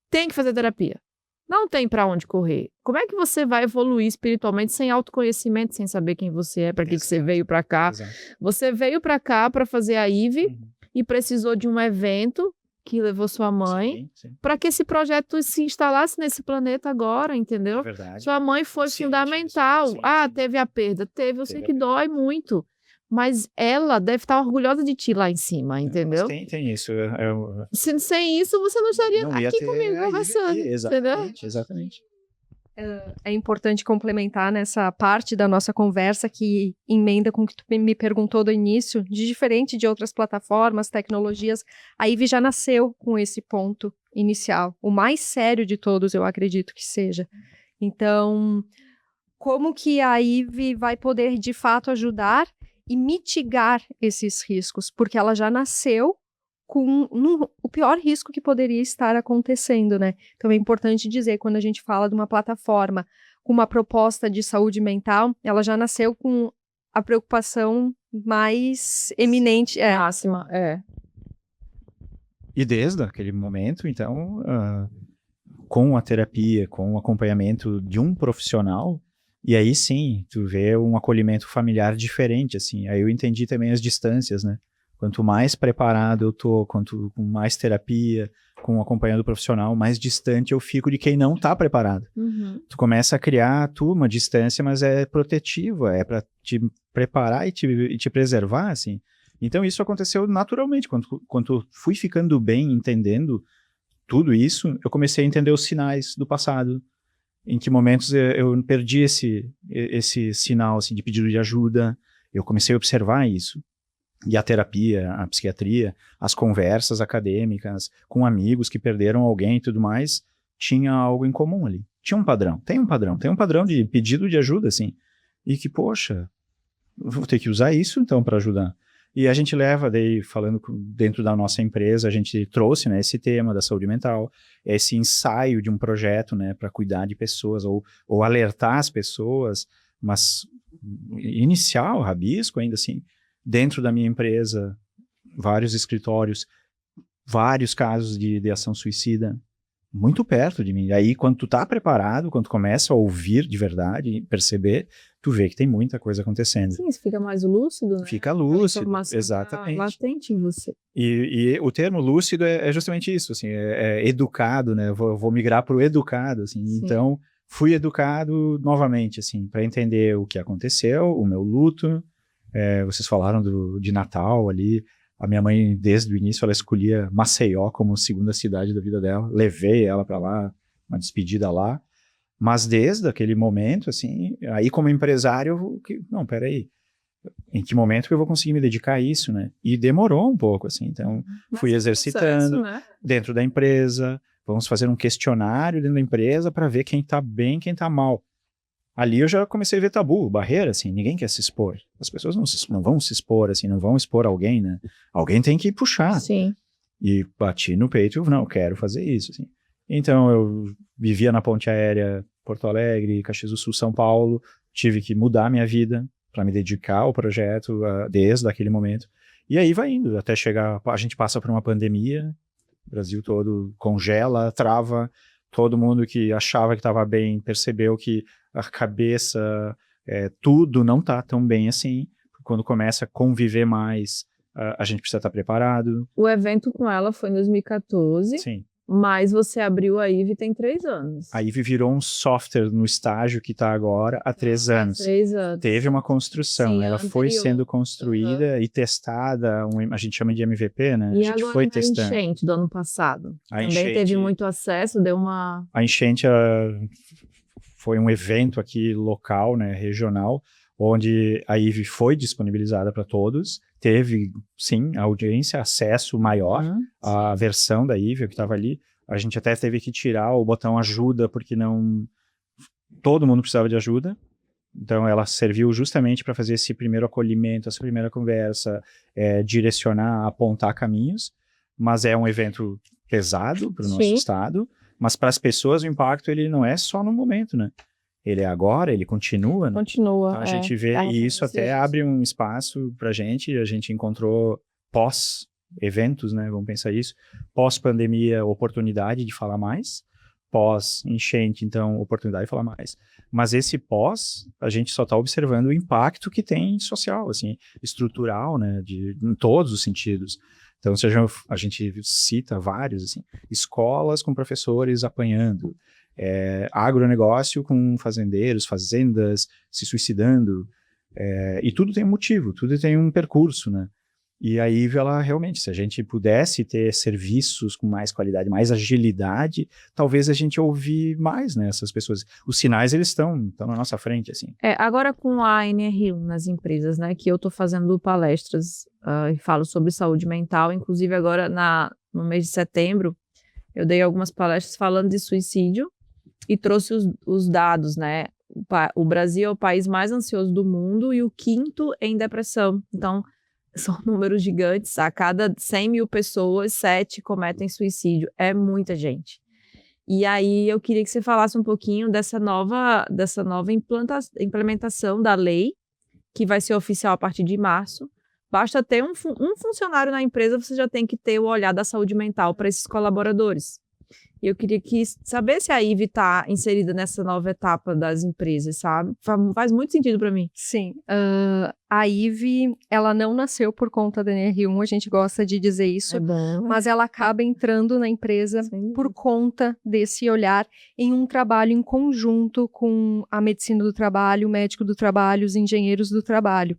Tem que fazer terapia. Não tem para onde correr. Como é que você vai evoluir espiritualmente sem autoconhecimento, sem saber quem você é, para que você veio para cá? Exato. Você veio para cá para fazer a IVE e precisou de um evento que levou sua mãe para que esse projeto se instalasse nesse planeta agora, entendeu? Verdade. Sua mãe foi fundamental. Sim. Teve a perda? Teve, eu sei que dói muito. Mas ela deve estar orgulhosa de ti lá em cima, entendeu? Mas tem isso. Sem isso, você não estaria aqui comigo conversando, entendeu? Exatamente. É importante complementar nessa parte da nossa conversa que emenda com o que tu me perguntou do início, de diferente de outras plataformas, tecnologias, a IVE já nasceu com esse ponto inicial, o mais sério de todos, eu acredito que seja. Então, como que a IVE vai poder, de fato, ajudar e mitigar esses riscos? Porque ela já nasceu com o pior risco que poderia estar acontecendo, né? Então é importante dizer, quando a gente fala de uma plataforma com uma proposta de saúde mental, ela já nasceu com a preocupação mais eminente. Máxima, E desde aquele momento, então, com a terapia, com o acompanhamento de um profissional, e aí sim, tu vê um acolhimento familiar diferente, assim. Aí eu entendi também as distâncias, né? Quanto mais preparado eu tô, quanto com mais terapia, com acompanhando o profissional, mais distante eu fico de quem não tá preparado. Tu começa a criar uma distância, mas é protetivo, é para te preparar e te preservar, assim. Então isso aconteceu naturalmente. Quando fui ficando bem, entendendo tudo isso, eu comecei a entender os sinais do passado. Em que momentos eu perdi esse sinal assim, de pedido de ajuda. Eu comecei a observar isso. E a terapia, a psiquiatria, as conversas acadêmicas com amigos que perderam alguém e tudo mais, tinha algo em comum ali. Tinha um padrão, tem um padrão de pedido de ajuda, assim. E que, poxa, vou ter que usar isso então para ajudar. E a gente leva, daí, falando dentro da nossa empresa, a gente trouxe, né, esse tema da saúde mental, esse ensaio de um projeto, né, para cuidar de pessoas ou alertar as pessoas, mas inicial, rabisco ainda assim, dentro da minha empresa, vários escritórios, vários casos de ação suicida, muito perto de mim. Aí, quando tu tá preparado, quando tu começa a ouvir de verdade, perceber, tu vê que tem muita coisa acontecendo. Sim, você fica mais lúcido, né? Fica lúcido, A informação exatamente. tá latente em você. E o termo lúcido é justamente isso, assim, é educado, né? Vou migrar para o educado, assim. Sim. Então, fui educado novamente, assim, para entender o que aconteceu, o meu luto. Vocês falaram de Natal ali. A minha mãe, desde o início, ela escolhia Maceió como segunda cidade da vida dela. Levei ela para lá, uma despedida lá. Mas desde aquele momento, assim, aí como empresário, não, peraí, em que momento que eu vou conseguir me dedicar a isso, né? E demorou um pouco, assim, então fui exercitando né? dentro da empresa, vamos fazer um questionário dentro da empresa para ver quem tá bem, quem tá mal. Ali eu já comecei a ver tabu, barreira, assim, ninguém quer se expor. As pessoas não vão se expor, assim, não vão expor alguém, né? Alguém tem que puxar. Sim. E bati no peito, não, eu quero fazer isso, assim. Então eu vivia na ponte aérea Porto Alegre, Caxias do Sul, São Paulo, tive que mudar minha vida para me dedicar ao projeto desde aquele momento. E aí vai indo, até chegar, a gente passa por uma pandemia, o Brasil todo congela, trava, todo mundo que achava que estava bem percebeu que a cabeça, tudo não está tão bem assim. Quando começa a conviver mais, a gente precisa estar preparado. O evento com ela foi em 2014. Sim. Mas você abriu a IVE tem 3 anos. A IVE virou um software no estágio que está agora há 3 anos. 3 anos. Teve uma construção, Sim, ela foi sendo construída e testada, a gente chama de MVP, né? E a gente agora foi a testando. enchente do ano passado. A Também enchente, teve muito acesso, deu uma... A enchente foi um evento aqui local, né, regional, onde a IVE foi disponibilizada para todos. Teve, sim, audiência, acesso maior à versão da IVE que estava ali. A gente até teve que tirar o botão ajuda, porque não todo mundo precisava de ajuda. Então, ela serviu justamente para fazer esse primeiro acolhimento, essa primeira conversa, direcionar, apontar caminhos. Mas é um evento pesado para o nosso estado. Mas para as pessoas, o impacto ele não é só no momento, né? Ele é agora, ele continua. Né? Continua. Então, a gente vê, e isso até abre um espaço para a gente encontrou pós-eventos, né? Vamos pensar isso. Pós-pandemia, oportunidade de falar mais. Pós-enchente, então, oportunidade de falar mais. Mas esse pós, a gente só está observando o impacto que tem social, assim, estrutural, né? Em todos os sentidos. Então, a gente cita vários, assim, escolas com professores apanhando, agronegócio com fazendeiros, fazendas se suicidando, e tudo tem um motivo, tudo tem um percurso, né? E a IVE, ela realmente, se a gente pudesse ter serviços com mais qualidade, mais agilidade, talvez a gente ouvir mais, né, essas pessoas. Os sinais, eles estão na nossa frente, assim. Agora com a NR1 nas empresas, né, que eu estou fazendo palestras e falo sobre saúde mental, inclusive agora no mês de setembro, eu dei algumas palestras falando de suicídio e trouxe os dados, né, o Brasil é o país mais ansioso do mundo e o 5º em depressão, então são números gigantes, a cada 100 mil pessoas, 7 cometem suicídio, é muita gente. E aí eu queria que você falasse um pouquinho dessa nova implementação da lei, que vai ser oficial a partir de março. Basta ter um funcionário na empresa, você já tem que ter o olhar da saúde mental para esses colaboradores. E eu queria saber se a Ivy está inserida nessa nova etapa das empresas, sabe? Faz muito sentido para mim. Sim. A Ivy, ela não nasceu por conta da NR1, a gente gosta de dizer isso. É bom. Mas ela acaba entrando na empresa por conta desse olhar em um trabalho em conjunto com a medicina do trabalho, o médico do trabalho, os engenheiros do trabalho.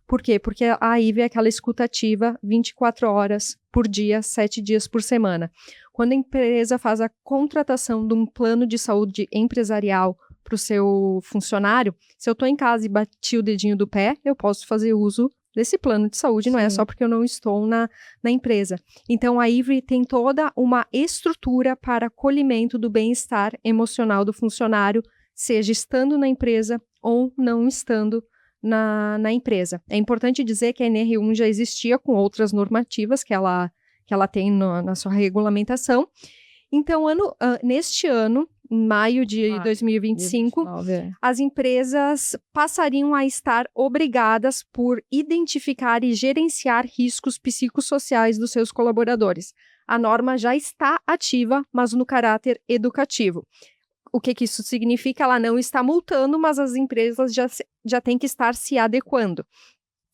Por quê? Porque a Ivy é aquela escutativa 24 horas por dia, 7 dias por semana. Quando a empresa faz a contratação de um plano de saúde empresarial para o seu funcionário, se eu estou em casa e bati o dedinho do pé, eu posso fazer uso desse plano de saúde, não é só porque eu não estou na empresa. Então, a Ivy tem toda uma estrutura para acolhimento do bem-estar emocional do funcionário, seja estando na empresa ou não estando na empresa. É importante dizer que a NR1 já existia com outras normativas que ela tem na sua regulamentação. Então, neste ano, em maio de 2025, 29, as empresas passariam a estar obrigadas por identificar e gerenciar riscos psicossociais dos seus colaboradores. A norma já está ativa, mas no caráter educativo. O que isso significa? Ela não está multando, mas as empresas já têm que estar se adequando.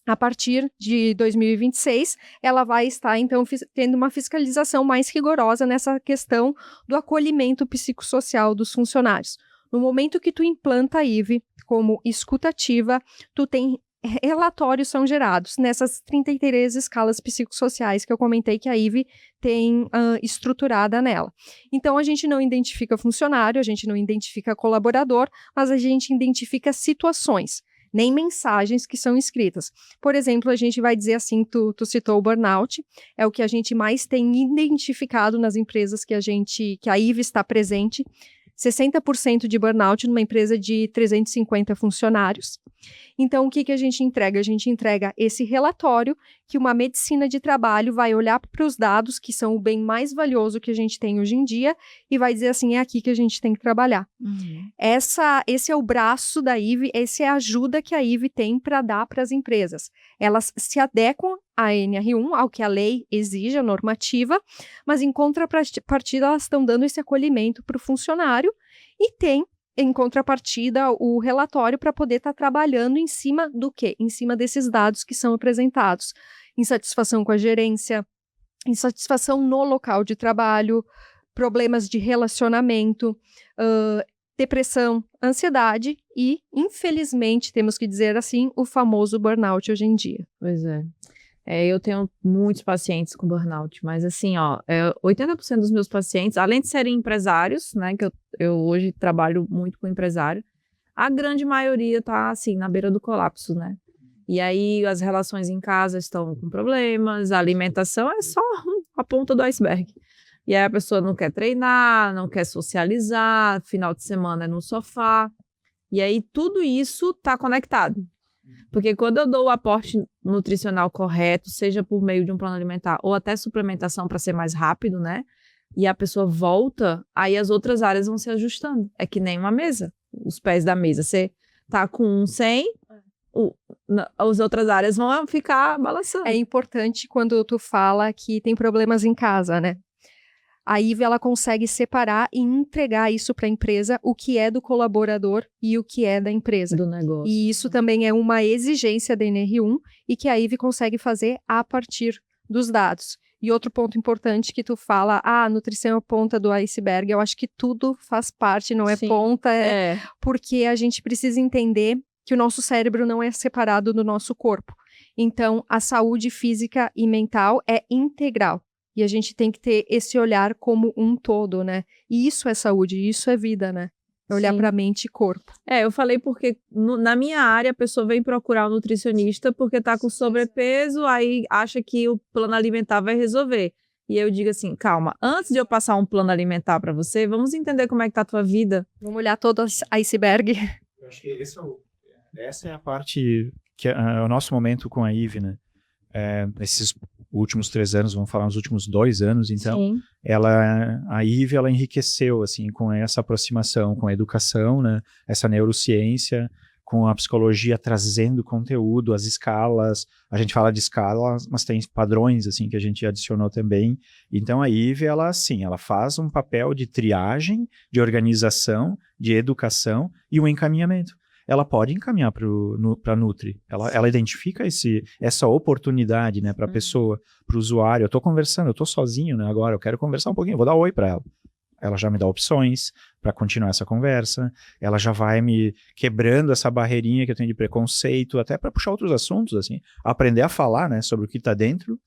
A partir de 2026, ela vai estar, então, tendo uma fiscalização mais rigorosa nessa questão do acolhimento psicossocial dos funcionários. No momento que tu implanta a Ivy como escutativa, tu tem relatórios são gerados nessas 33 escalas psicossociais que eu comentei que a Ivy tem estruturada nela. Então, a gente não identifica funcionário, a gente não identifica colaborador, mas a gente identifica situações, nem mensagens que são escritas. Por exemplo, a gente vai dizer assim, tu citou o burnout, é o que a gente mais tem identificado nas empresas que a Ivy está presente, 60% de burnout numa empresa de 350 funcionários. Então, o que a gente entrega? A gente entrega esse relatório que uma medicina de trabalho vai olhar para os dados, que são o bem mais valioso que a gente tem hoje em dia, e vai dizer assim, é aqui que a gente tem que trabalhar. Uhum. Esse é o braço da Ivy, essa é a ajuda que a Ivy tem para dar para as empresas. Elas se adequam à NR1, ao que a lei exige, a normativa, mas em contrapartida elas estão dando esse acolhimento para o funcionário e tem, em contrapartida, o relatório para poder estar trabalhando em cima do quê? Em cima desses dados que são apresentados. Insatisfação com a gerência, insatisfação no local de trabalho, problemas de relacionamento, depressão, ansiedade e, infelizmente, temos que dizer assim, o famoso burnout hoje em dia. Pois é. Eu tenho muitos pacientes com burnout, mas assim, 80% dos meus pacientes, além de serem empresários, né, que eu hoje trabalho muito com empresário, a grande maioria tá assim, na beira do colapso, né? E aí as relações em casa estão com problemas, a alimentação é só a ponta do iceberg. E aí a pessoa não quer treinar, não quer socializar, final de semana é no sofá. E aí tudo isso tá conectado. Porque quando eu dou o aporte nutricional correto, seja por meio de um plano alimentar ou até suplementação para ser mais rápido, né? E a pessoa volta, aí as outras áreas vão se ajustando. É que nem uma mesa, os pés da mesa. Você tá com 100, as outras áreas vão ficar balançando. É importante quando tu fala que tem problemas em casa, né? A Ivy, ela consegue separar e entregar isso para a empresa, o que é do colaborador e o que é da empresa. Do negócio. E isso também é uma exigência da NR1 e que a Ivy consegue fazer a partir dos dados. E outro ponto importante que tu fala, a nutrição é a ponta do iceberg, eu acho que tudo faz parte, não é Sim, ponta, porque a gente precisa entender que o nosso cérebro não é separado do nosso corpo. Então, a saúde física e mental é integral. E a gente tem que ter esse olhar como um todo, né? E isso é saúde, isso é vida, né? Olhar para mente e corpo. Eu falei porque na minha área a pessoa vem procurar um nutricionista porque tá com sobrepeso, aí acha que o plano alimentar vai resolver. E eu digo assim, calma, antes de eu passar um plano alimentar para você, vamos entender como é que tá a tua vida. Vamos olhar todo o iceberg. Eu acho que essa é a parte que é o nosso momento com a Ivy, né? Esses últimos 3 anos, vamos falar nos últimos 2 anos, então, Sim. a Ivy, ela enriqueceu, assim, com essa aproximação, com a educação, né, essa neurociência, com a psicologia trazendo conteúdo, as escalas, a gente fala de escalas, mas tem padrões, assim, que a gente adicionou também. Então, a IVE, ela faz um papel de triagem, de organização, de educação e um encaminhamento. Ela pode encaminhar para a Nutri. Ela identifica essa oportunidade, né, para a pessoa, para o usuário. Eu estou conversando, eu estou sozinho, né, agora, eu quero conversar um pouquinho, vou dar oi para ela. Ela já me dá opções para continuar essa conversa, ela já vai me quebrando essa barreirinha que eu tenho de preconceito, até para puxar outros assuntos, assim, aprender a falar, né, sobre o que está dentro.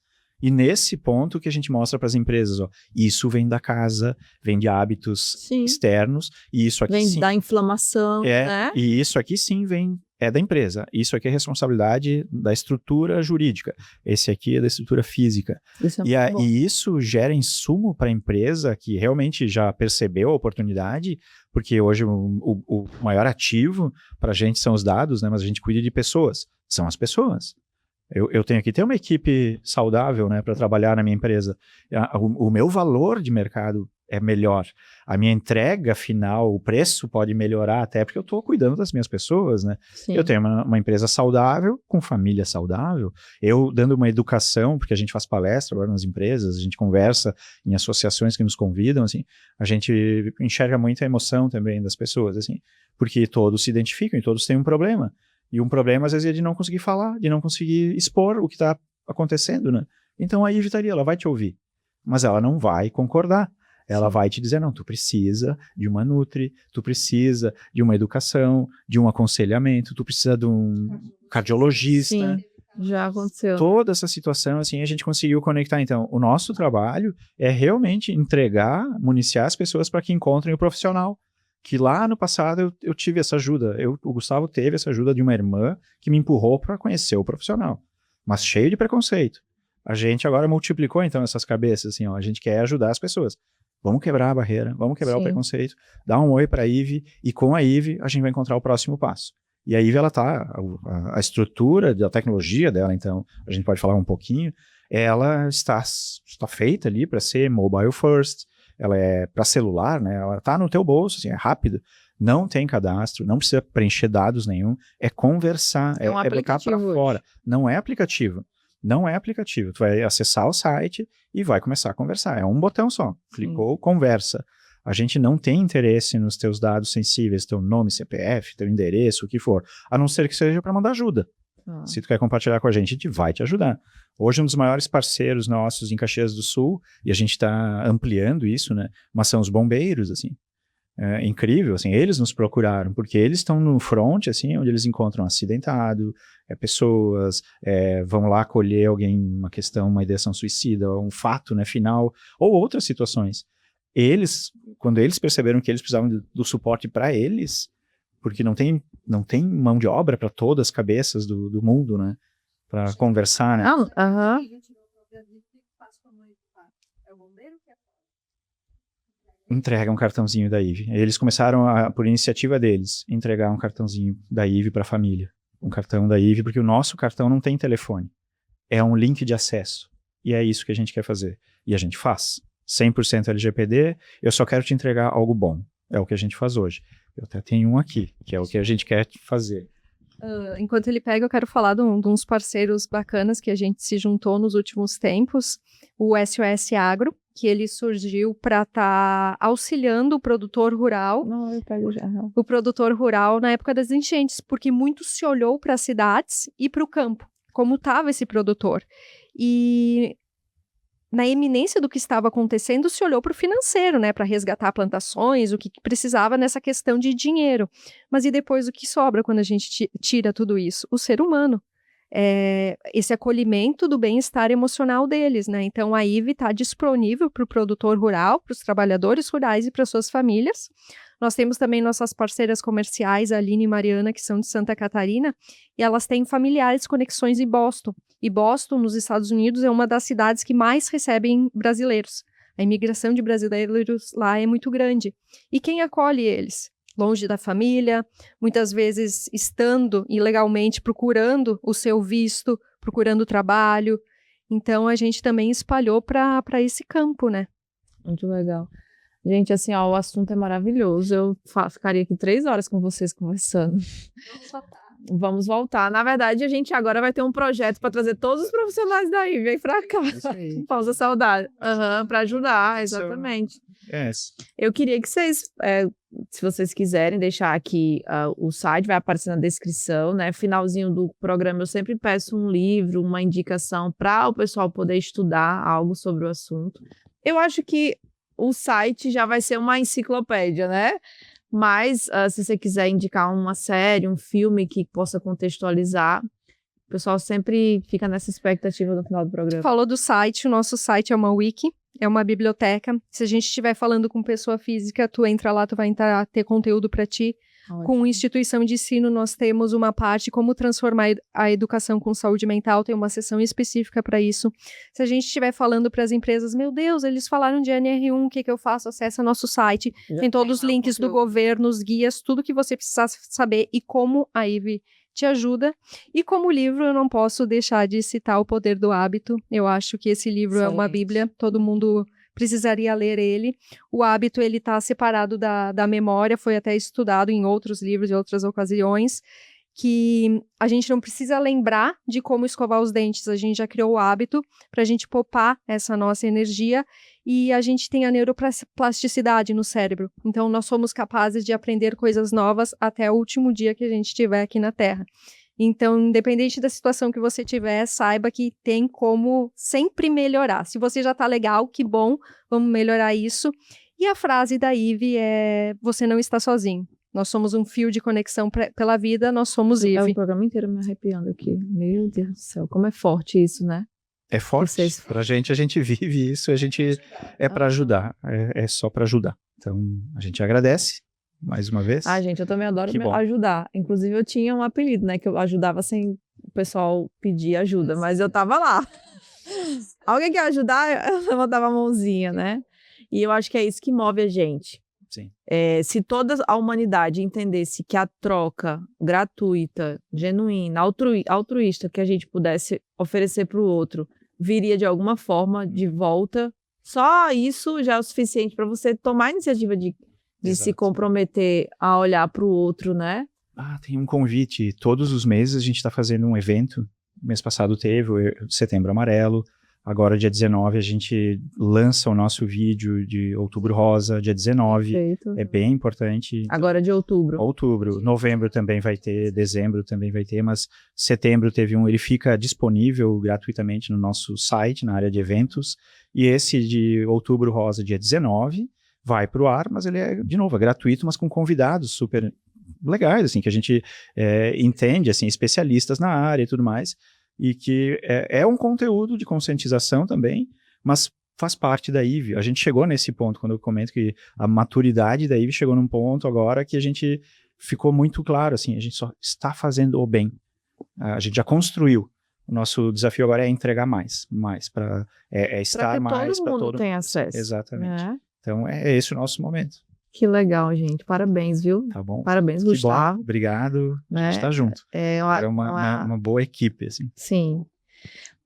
E nesse ponto que a gente mostra para as empresas, ó, isso vem da casa, vem de hábitos externos, e isso aqui vem da inflamação, né? E isso aqui sim é da empresa. Isso aqui é responsabilidade da estrutura jurídica. Esse aqui é da estrutura física. E isso gera insumo para a empresa que realmente já percebeu a oportunidade, porque hoje o maior ativo para a gente são os dados, né? Mas a gente cuida de pessoas. São as pessoas. Eu tenho que ter uma equipe saudável, né, para trabalhar na minha empresa. O meu valor de mercado é melhor. A minha entrega final, o preço pode melhorar até porque eu estou cuidando das minhas pessoas, né? Sim. Eu tenho uma empresa saudável, com família saudável. Eu dando uma educação, porque a gente faz palestra agora nas empresas, a gente conversa em associações que nos convidam, assim, a gente enxerga muito a emoção também das pessoas, assim, porque todos se identificam e todos têm um problema. E um problema, às vezes, é de não conseguir falar, de não conseguir expor o que está acontecendo, né? Então, a IVE estaria, ela vai te ouvir, mas ela não vai concordar. Ela vai te dizer, não, tu precisa de uma Nutri, tu precisa de uma educação, de um aconselhamento, tu precisa de um cardiologista. Sim, já aconteceu. Toda essa situação, assim, a gente conseguiu conectar. Então, o nosso trabalho é realmente entregar, municiar as pessoas para que encontrem o profissional. Que lá no passado eu tive essa ajuda. O Gustavo teve essa ajuda de uma irmã que me empurrou para conhecer o profissional. Mas cheio de preconceito. A gente agora multiplicou, então, essas cabeças. Assim, ó, a gente quer ajudar as pessoas. Vamos quebrar a barreira, vamos quebrar o preconceito, dar um oi para a IVE, e com a IVE a gente vai encontrar o próximo passo. E a IVE, ela tá, a estrutura da tecnologia dela, então, a gente pode falar um pouquinho, ela está feita ali para ser mobile first, ela é para celular, né? Ela tá no teu bolso, assim, é rápido, não tem cadastro, não precisa preencher dados nenhum, é conversar, é botar para fora. Não é aplicativo. Não é aplicativo. Tu vai acessar o site e vai começar a conversar. É um botão só. Clicou, conversa. A gente não tem interesse nos teus dados sensíveis, teu nome, CPF, teu endereço, o que for. A não ser que seja para mandar ajuda. Se tu quer compartilhar com a gente vai te ajudar. Hoje, um dos maiores parceiros nossos em Caxias do Sul, e a gente está ampliando isso, né? Mas são os bombeiros, assim. É incrível, assim, eles nos procuraram, porque eles estão no front, assim, onde eles encontram acidentado, pessoas, vão lá acolher alguém, uma questão, uma ideação suicida, um fato, né, final, ou outras situações. Quando eles perceberam que eles precisavam do suporte para eles, porque não tem mão de obra para todas as cabeças do mundo, né, para conversar, né. Entrega um cartãozinho da IVE. Eles começaram, por iniciativa deles, entregar um cartãozinho da IVE para a família. Um cartão da IVE, porque o nosso cartão não tem telefone. É um link de acesso. E é isso que a gente quer fazer. E a gente faz. 100% LGPD, eu só quero te entregar algo bom. É o que a gente faz hoje. Eu até tenho um aqui, que é o que a gente quer fazer. Enquanto ele pega, eu quero falar de uns parceiros bacanas que a gente se juntou nos últimos tempos. O SOS Agro, que ele surgiu para estar auxiliando o produtor rural. Não, eu pego já. O produtor rural na época das enchentes, porque muito se olhou para as cidades e para o campo, como estava esse produtor. E na eminência do que estava acontecendo, se olhou para o financeiro, né, para resgatar plantações, o que precisava nessa questão de dinheiro. Mas e depois o que sobra quando a gente tira tudo isso? O ser humano. Esse acolhimento do bem-estar emocional deles, né? Então, a IVE está disponível para o produtor rural, para os trabalhadores rurais e para suas famílias. Nós temos também nossas parceiras comerciais, a Aline e Mariana, que são de Santa Catarina, e elas têm familiares conexões em Boston. E Boston, nos Estados Unidos, é uma das cidades que mais recebem brasileiros. A imigração de brasileiros lá é muito grande. E quem acolhe eles? Longe da família, muitas vezes estando ilegalmente, procurando o seu visto, procurando trabalho. Então, a gente também espalhou para esse campo, né? Muito legal. Gente, assim, ó, o assunto é maravilhoso. Eu ficaria aqui 3 horas com vocês conversando. Vamos voltar. Na verdade, a gente agora vai ter um projeto para trazer todos os profissionais da Ivy aí para cá. Pausa Saudável. Para ajudar, exatamente. Yes. Eu queria que vocês, se vocês quiserem, deixar aqui o site, vai aparecer na descrição, né? Finalzinho do programa, eu sempre peço um livro, uma indicação para o pessoal poder estudar algo sobre o assunto. Eu acho que o site já vai ser uma enciclopédia, né? Mas, se você quiser indicar uma série, um filme que possa contextualizar, o pessoal sempre fica nessa expectativa no final do programa. Falou do site, o nosso site é uma wiki, é uma biblioteca. Se a gente estiver falando com pessoa física, tu entra lá, tu vai ter conteúdo para ti. Ótimo. Com instituição de ensino, nós temos uma parte como transformar a educação com saúde mental, tem uma seção específica para isso. Se a gente estiver falando para as empresas, meu Deus, eles falaram de NR1, o que eu faço? Acessa nosso site, tem todos os links do governo, os guias, tudo que você precisa saber e como a Ivy te ajuda. E como livro, eu não posso deixar de citar O Poder do Hábito. Eu acho que esse livro é uma bíblia, todo mundo precisaria ler ele. O hábito, ele está separado da memória, foi até estudado em outros livros e outras ocasiões, que a gente não precisa lembrar de como escovar os dentes, a gente já criou o hábito para a gente poupar essa nossa energia e a gente tem a neuroplasticidade no cérebro, então nós somos capazes de aprender coisas novas até o último dia que a gente estiver aqui na Terra. Então, independente da situação que você tiver, saiba que tem como sempre melhorar. Se você já tá legal, que bom, vamos melhorar isso. E a frase da Ivy é: você não está sozinho. Nós somos um fio de conexão pela vida, nós somos Ivy. É o programa inteiro me arrepiando aqui. Meu Deus do céu, como é forte isso, né? É forte. Pra gente, a gente vive isso, a gente é para ajudar, é só para ajudar. Então, a gente agradece. Mais uma vez. Gente, eu também adoro ajudar. Inclusive, eu tinha um apelido, né? Que eu ajudava sem o pessoal pedir ajuda, mas eu tava lá. Alguém quer ajudar? Eu levantava a mãozinha, né? E eu acho que é isso que move a gente. Sim. Se toda a humanidade entendesse que a troca gratuita, genuína, altruísta que a gente pudesse oferecer para o outro, viria de alguma forma de volta, só isso já é o suficiente para você tomar a iniciativa de se comprometer a olhar para o outro, né? Tem um convite. Todos os meses a gente está fazendo um evento. Mês passado teve o Setembro Amarelo. Agora, dia 19, a gente lança o nosso vídeo de Outubro Rosa, dia 19. Perfeito. É bem importante. Agora de outubro. Outubro. Novembro também vai ter, dezembro também vai ter, mas setembro teve ele fica disponível gratuitamente no nosso site, na área de eventos. E esse de Outubro Rosa, dia 19, vai para o ar, mas ele é, de novo, gratuito, mas com convidados super legais, assim, que a gente entende, assim, especialistas na área e tudo mais, e que é um conteúdo de conscientização também, mas faz parte da Ivy. A gente chegou nesse ponto, quando eu comento que a maturidade da Ivy chegou num ponto agora que a gente ficou muito claro, assim, a gente só está fazendo o bem. A gente já construiu. O nosso desafio agora é entregar mais para estar mais para todo mundo tem acesso. Exatamente. Então, é esse o nosso momento. Que legal, gente. Parabéns, viu? Tá bom. Parabéns, Gustavo. Bom. Obrigado. Né? A gente tá junto. É uma boa equipe, assim. Sim.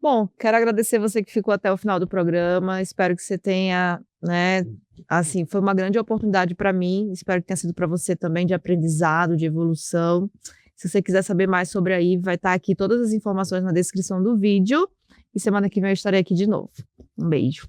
Bom, quero agradecer você que ficou até o final do programa. Espero que você tenha, né? Assim, foi uma grande oportunidade para mim. Espero que tenha sido para você também de aprendizado, de evolução. Se você quiser saber mais sobre a Ivy, vai estar aqui todas as informações na descrição do vídeo. E semana que vem eu estarei aqui de novo. Um beijo.